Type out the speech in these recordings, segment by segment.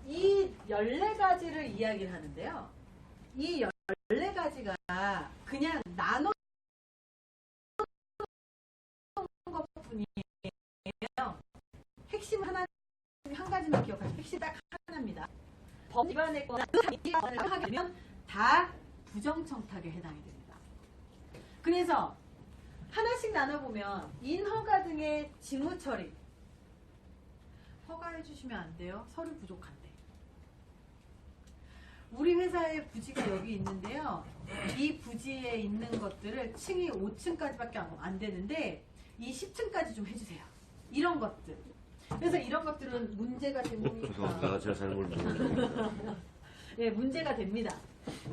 이 14가지를 이야기를 하는데요. 이 14가지가 그냥 나눠 것 뿐이에요. 핵심 한 가지만 기억하시면 핵심 딱 하나입니다. 법 위반의 거나 하게 되면 다 부정청탁에 해당이 됩니다. 그래서 하나씩 나눠보면 인허가 등의 직무처리 허가해 주시면 안 돼요. 서류 부족한데. 우리 회사의 부지가 여기 있는데요. 이 부지에 있는 것들을 층이 5층까지밖에 안 되는데 이 10층까지 좀 해주세요. 이런 것들. 그래서 이런 것들은 문제가 됩니다. 죄송합니다. 제가 사는 걸 모르겠어요. 예, 문제가 됩니다.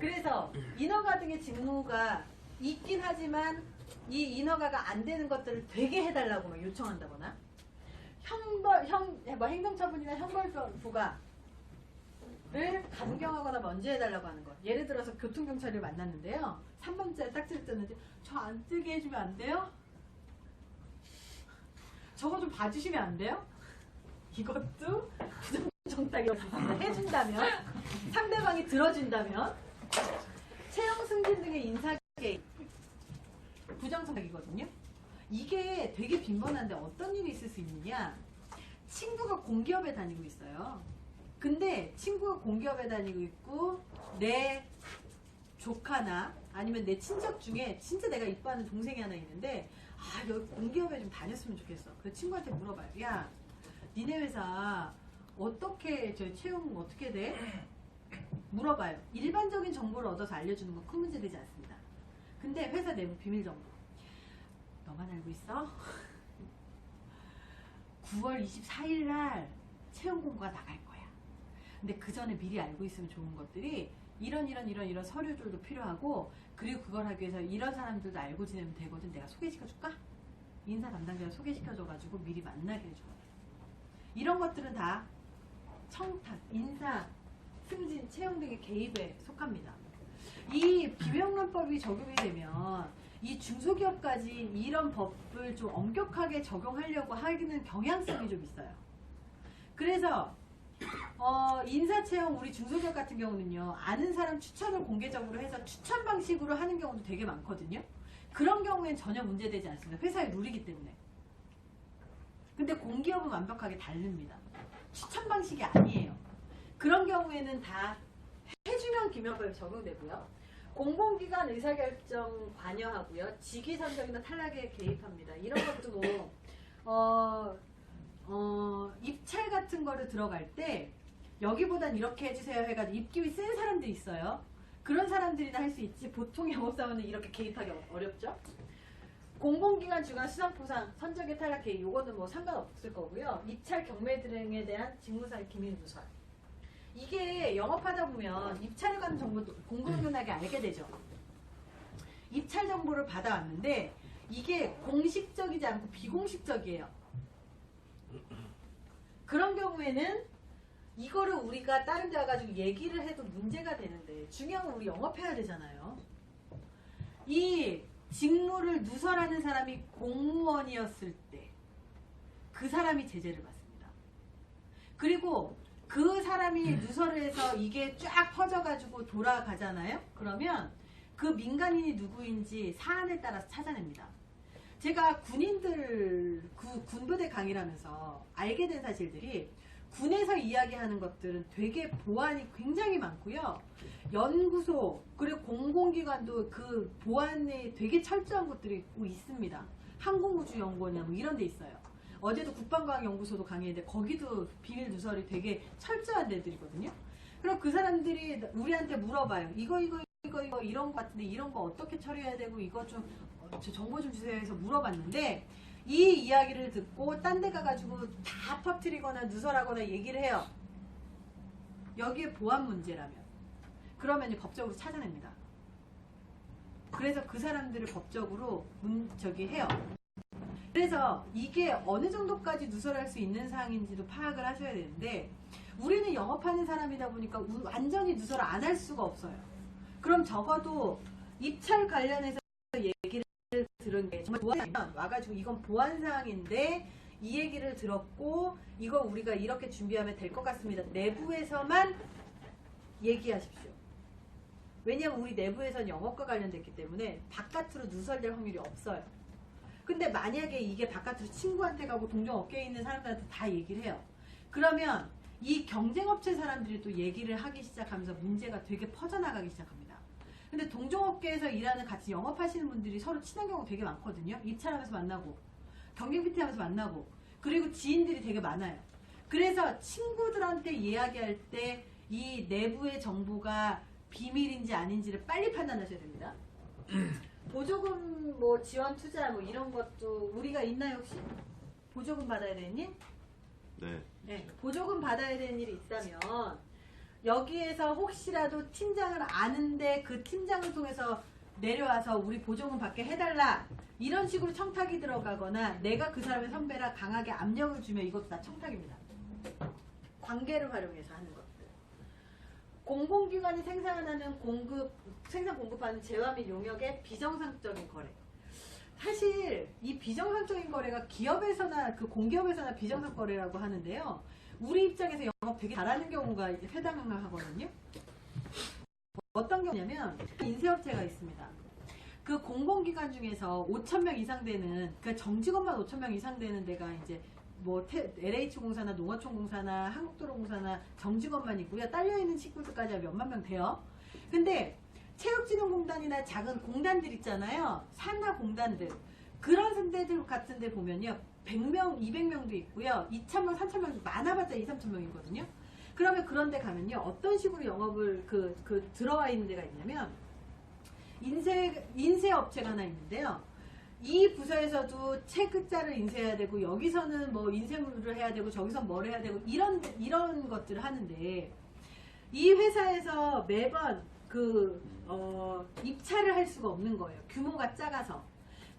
그래서 인허가 등의 직무가 있긴 하지만 이 인허가가 안 되는 것들을 되게 해달라고 요청한다거나 행정처분이나 형벌 부과를 강경하거나 먼저 해달라고 하는 것. 예를 들어서 교통경찰을 만났는데요. 3번째 딱지를 떴는데 저 안 뜨게 해주면 안 돼요? 저거 좀 봐주시면 안 돼요? 이것도 부정청탁이 해준다면, 상대방이 들어준다면, 채용 승진 등의 인사 개입 부정청탁이거든요. 이게 되게 빈번한데 어떤 일이 있을 수 있느냐? 친구가 공기업에 다니고 있어요. 근데 친구가 공기업에 다니고 있고 내 조카나 아니면 내 친척 중에 진짜 내가 이뻐하는 동생이 하나 있는데 여기 공기업에 좀 다녔으면 좋겠어. 그 친구한테 물어봐요. 야, 니네 회사 어떻게 채용 어떻게 돼? 물어봐요. 일반적인 정보를 얻어서 알려주는 건 큰 문제 되지 않습니다. 근데 회사 내부 비밀 정보 너만 알고 있어? 9월 24일 날 채용 공고가 나갈 거야. 근데 그 전에 미리 알고 있으면 좋은 것들이 이런 서류들도 필요하고, 그리고 그걸 하기 위해서 이런 사람들도 알고 지내면 되거든. 내가 소개시켜줄까? 인사 담당자가 소개시켜줘가지고 미리 만나게 해줘요. 이런 것들은 다 청탁, 인사, 승진, 채용 등의 개입에 속합니다. 이 비명란법이 적용이 되면 이 중소기업까지 이런 법을 좀 엄격하게 적용하려고 하기는 경향성이 좀 있어요. 그래서 인사채용 우리 중소기업 같은 경우는요, 아는 사람 추천을 공개적으로 해서 추천 방식으로 하는 경우도 되게 많거든요. 그런 경우엔 전혀 문제되지 않습니다. 회사의 룰이기 때문에. 근데 공기업은 완벽하게 다릅니다. 추천 방식이 아니에요. 그런 경우에는 다 해주면 김영법에 적용되고요. 공공기관 의사결정 관여하고요. 직위 선정이나 탈락에 개입합니다. 이런 것도 입찰 같은 거를 들어갈 때 여기보단 이렇게 해주세요 해가지고 입김이 센 사람들이 있어요. 그런 사람들이나 할 수 있지 보통 영업사원은 이렇게 개입하기 어렵죠. 공공기관 주관 수상포상 선정의 탈락 개입 요거는 뭐 상관없을 거고요. 입찰 경매 등에 대한 직무상 기밀 누설. 이게 영업하다 보면 입찰에 관한 정보도 공공연하게 알게 되죠. 입찰 정보를 받아왔는데 이게 공식적이지 않고 비공식적이에요. 그런 경우에는 이거를 우리가 다른 데 와가지고 얘기를 해도 문제가 되는데, 중요한 건 우리 영업해야 되잖아요. 이 직무를 누설하는 사람이 공무원이었을 때 그 사람이 제재를 받습니다. 그리고 그 사람이 누설을 해서 이게 쫙 퍼져가지고 돌아가잖아요. 그러면 그 민간인이 누구인지 사안에 따라서 찾아냅니다. 제가 군인들 군부대 강의를 하면서 알게 된 사실들이, 군에서 이야기하는 것들은 되게 보안이 굉장히 많고요. 연구소 그리고 공공기관도 그 보안에 되게 철저한 것들이 있습니다. 항공우주연구원이나 뭐 이런 데 있어요. 어제도 국방과학연구소도 강의했는데 거기도 비밀 누설이 되게 철저한 데들이거든요. 그럼 그 사람들이 우리한테 물어봐요. 이거 이런 거 같은데 이런 거 어떻게 처리해야 되고 이거 좀 정보 좀 주세요 해서 물어봤는데, 이 이야기를 듣고 딴 데 가가지고 다 퍼뜨리거나 누설하거나 얘기를 해요. 여기에 보안 문제라면 그러면 법적으로 찾아냅니다. 그래서 그 사람들을 법적으로 해요. 그래서 이게 어느 정도까지 누설할 수 있는 사항인지도 파악을 하셔야 되는데, 우리는 영업하는 사람이다 보니까 완전히 누설을 안 할 수가 없어요. 그럼 적어도 입찰 관련해서 얘기를 들은 게 정말 보안사항 와가지고 이건 보안사항인데 이 얘기를 들었고 이거 우리가 이렇게 준비하면 될 것 같습니다. 내부에서만 얘기하십시오. 왜냐하면 우리 내부에서는 영업과 관련됐기 때문에 바깥으로 누설될 확률이 없어요. 근데 만약에 이게 바깥으로 친구한테 가고 동종 업계에 있는 사람들한테 다 얘기를 해요. 그러면 이 경쟁업체 사람들이 또 얘기를 하기 시작하면서 문제가 되게 퍼져나가기 시작합니다. 근데 동종업계에서 일하는 같이 영업하시는 분들이 서로 친한 경우 되게 많거든요. 입찰하면서 만나고 경쟁 PT 하면서 만나고 그리고 지인들이 되게 많아요. 그래서 친구들한테 이야기할 때 이 내부의 정보가 비밀인지 아닌지를 빨리 판단하셔야 됩니다. 보조금 뭐 지원 투자 뭐 이런 것도 우리가 있나요 혹시? 보조금 받아야 되는 일? 네. 네, 보조금 받아야 되는 일이 있다면 여기에서 혹시라도 팀장을 아는데 그 팀장을 통해서 내려와서 우리 보조금 받게 해달라 이런 식으로 청탁이 들어가거나 내가 그 사람의 선배라 강하게 압력을 주면 이것도 다 청탁입니다. 관계를 활용해서 하는 것들. 공공기관이 생산하는 생산 공급하는 재화 및 용역의 비정상적인 거래. 사실 이 비정상적인 거래가 기업에서나 그 공기업에서나 비정상 거래라고 하는데요. 우리 입장에서 영업 되게 잘하는 경우가 이제 해당하거든요. 어떤 경우냐면 인쇄업체가 있습니다. 그 공공기관 중에서 5,000명 이상 되는 그 정직원만 5,000명 이상 되는 데가 이제 뭐 LH공사나 농어촌공사나 한국도로공사나 정직원만 있고요. 딸려있는 친구들까지 몇만 명 돼요. 근데 체육진흥공단이나 작은 공단들 있잖아요. 산하 공단들. 그런 데들 같은 데 보면요. 100명, 200명도 있고요. 2,000명, 3,000명, 많아봤자 2, 3,000명이거든요. 그러면 그런 데 가면요. 어떤 식으로 영업을 들어와 있는 데가 있냐면 인쇄업체가 하나 있는데요. 이 부서에서도 체크자를 인쇄해야 되고 여기서는 뭐 인쇄물을 해야 되고 저기서 뭘 해야 되고 이런 것들을 하는데 이 회사에서 매번 입찰을 할 수가 없는 거예요. 규모가 작아서.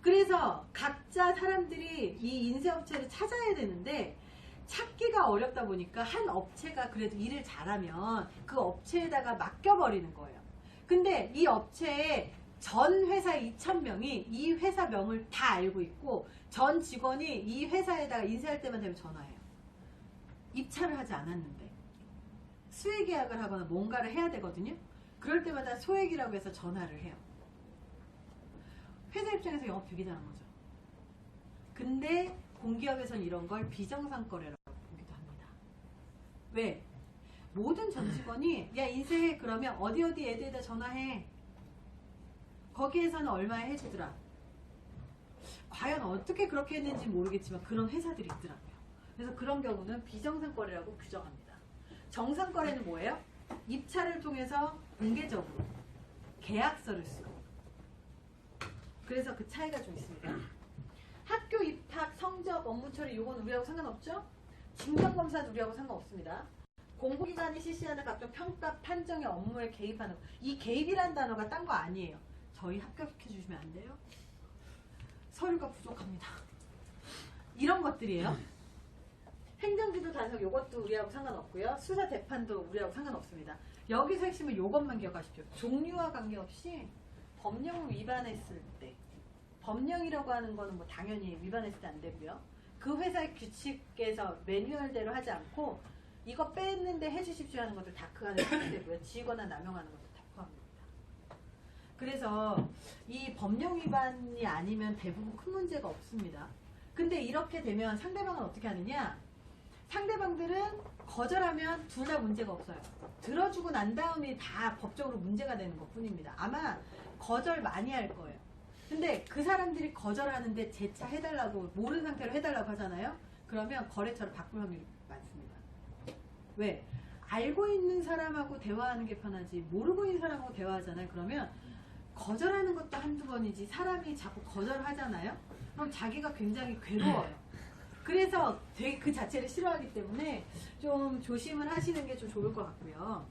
그래서 각자 사람들이 이 인쇄업체를 찾아야 되는데 찾기가 어렵다 보니까 한 업체가 그래도 일을 잘하면 그 업체에다가 맡겨버리는 거예요. 근데 이 업체에 전 회사 2,000명이 이 회사 명을 다 알고 있고 전 직원이 이 회사에다가 인쇄할 때만 되면 전화해요. 입찰을 하지 않았는데 수의계약을 하거나 뭔가를 해야 되거든요. 그럴 때마다 소액이라고 해서 전화를 해요. 회사 입장에서 영업 되게 잘한 거죠. 근데 공기업에서는 이런 걸 비정상 거래라고 보기도 합니다. 왜? 모든 전 직원이 야 인쇄해 그러면 어디 애들에다 전화해. 거기에서는 얼마에 해주더라. 과연 어떻게 그렇게 했는지 모르겠지만 그런 회사들이 있더라고요. 그래서 그런 경우는 비정상 거래라고 규정합니다. 정상 거래는 뭐예요? 입찰을 통해서 공개적으로 계약서를 쓰고. 그래서 그 차이가 좀 있습니다. 학교 입학, 성적, 업무 처리 이건 우리하고 상관없죠? 직무검사도 우리하고 상관없습니다. 공공기관이 실시하는 각종 평가, 판정의 업무에 개입하는 거. 이 개입이라는 단어가 딴 거 아니에요. 저희 합격시켜 주시면 안 돼요? 서류가 부족합니다. 이런 것들이에요. 행정지도 단속 이것도 우리하고 상관없고요. 수사 재판도 우리하고 상관없습니다. 여기서 핵심은 이것만 기억하십시오. 종류와 관계없이 법령을 위반했을 때 법령이라고 하는 거는 뭐 당연히 위반했을 때 안 되고요. 그 회사의 규칙에서 매뉴얼대로 하지 않고 이거 뺐는데 해주십시오 하는 것들 다 그 안에 포함되고요. 지거나 남용하는 것도 다 포함됩니다. 그래서 이 법령 위반이 아니면 대부분 큰 문제가 없습니다. 근데 이렇게 되면 상대방은 어떻게 하느냐? 상대방들은 거절하면 둘 다 문제가 없어요. 들어주고 난 다음에 다 법적으로 문제가 되는 것 뿐입니다. 아마 거절 많이 할 거예요. 근데 그 사람들이 거절하는데 재차 해달라고 모르는 상태로 해달라고 하잖아요. 그러면 거래처를 바꿀 확률이 많습니다. 왜? 알고 있는 사람하고 대화하는 게 편하지 모르고 있는 사람하고 대화하잖아요. 그러면 거절하는 것도 한두 번이지 사람이 자꾸 거절하잖아요. 그럼 자기가 굉장히 괴로워요. 그래서 되게 그 자체를 싫어하기 때문에 좀 조심을 하시는 게 좀 좋을 것 같고요.